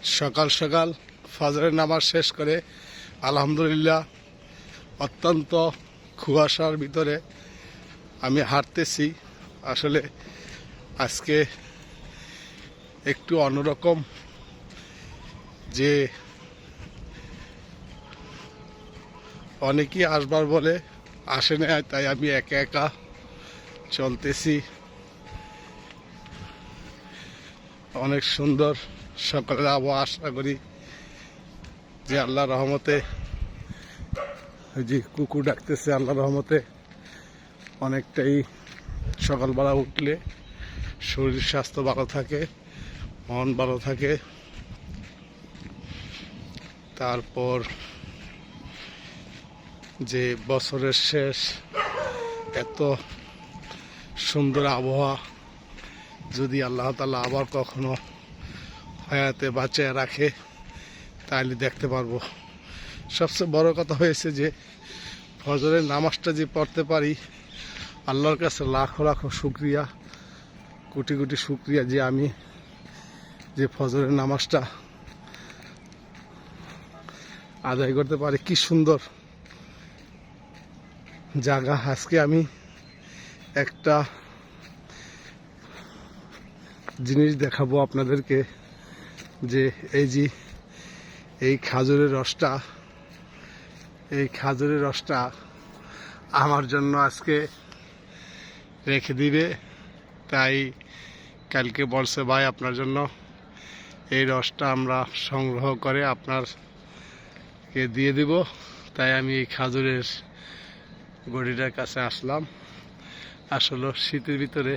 সকাল সকাল ফজরের নামাজ শেষ করে আলহামদুলিল্লাহ অত্যন্ত কুয়াশার ভিতরে আমি হাঁটতেছি। আসলে আজকে একটু অন্যরকম, যে অনেকেই আসবার বলে আসে না, তাই আমি একা একা চলতেছি। অনেক সুন্দর সকালের আবহাওয়া, আশা করি যে আল্লাহ রহমতে, ওই যে কুকুর ডাকতেছে, আল্লাহ রহমতে অনেকটাই সকালবেলা উঠলে শরীর স্বাস্থ্য ভালো থাকে, মন ভালো থাকে। তারপর যে বছরের শেষ, এত সুন্দর আবহাওয়া যদি আল্লাহ তাআলা আবার কখনো হায়াতে বাঁচিয়ে রাখে তাহলে দেখতে পারবো। সবচেয়ে বড় কথা হয়েছে যে ফজরের নামাজটা যে পড়তে পারি, আল্লাহর কাছে লাখো লাখো শুকরিয়া, কোটি কোটি শুকরিয়া যে আমি যে ফজরের নামাজটা আদায় করতে পারি। কি সুন্দর জায়গা। আজকে আমি একটা জিনিস দেখাবো আপনাদেরকে, যে এই খাজুরের রসটা আমার জন্য আজকে রেখে দিবে। তাই কালকে বলছে, ভাই আপনার জন্য এই রসটা আমরা সংগ্রহ করে আপনারকে দিয়ে দিব। তাই আমি এই খাজুরের গড়িটার কাছে আসলাম। আসলে শীতের ভিতরে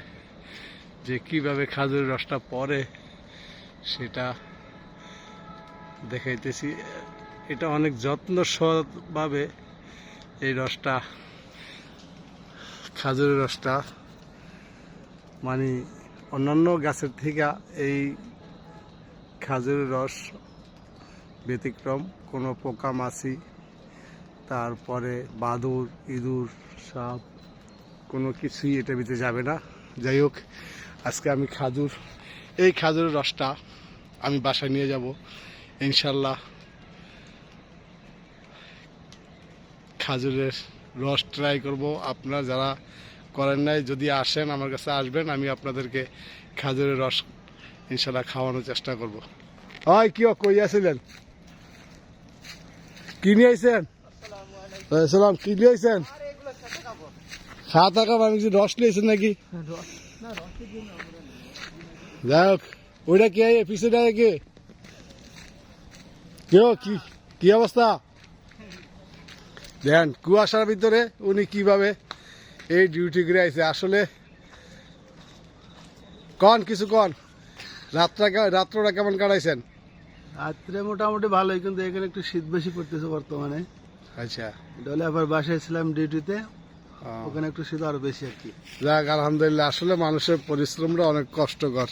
যে কিভাবে খাজুরের রসটা পড়ে সেটা দেখাইতেছি। এটা অনেক যত্ন সহভাবে এই রসটা, খাজুরের রসটা, মানে অন্যান্য গাছের থেকে এই খাজুরের রস ব্যতিক্রম। কোনো পোকামাছি, তারপরে বাদুর, ইঁদুর, সাপ, কোনো কিছুই এটা ভিতরে যাবে না। যাই হোক, আজকে আমি এই খাজুরের রসটা আমি বাসায় নিয়ে যাব ইনশাল্লাহ। খাজুরের রস ট্রাই করব। আপনারা যারা করেন নাই, যদি আসেন আমার কাছে আসবেন, আমি আপনাদেরকে খাজুরের রস ইনশাল্লাহ খাওয়ানোর চেষ্টা করব। হয় কি কই আসছিলেন, কি নিয়ে আইছেন? সালাম, কি নিয়ে আইছেন? খাওয়া টাকা আমি রস নিয়েছেন নাকি? যাই হোক, ওইটা কে পিছনে কে, কেউ কি অবস্থা দেখেন। কুয়াশার ভিতরে উনি কিভাবে এই ডিউটি করে আইছে। আসলে কিছু রাত্রটা কেমন কাটাইছেন? রাত্রে মোটামুটি ভালোই, কিন্তু এখানে একটু শীত বেশি পড়তেছে বর্তমানে। আচ্ছা, ডলে আবার বাসায় ছিলাম ডিউটিতে, ওখানে একটু শীত আরো বেশি আর কি। যাক আলহামদুলিল্লাহ। আসলে মানুষের পরিশ্রমটা অনেক কষ্টকর।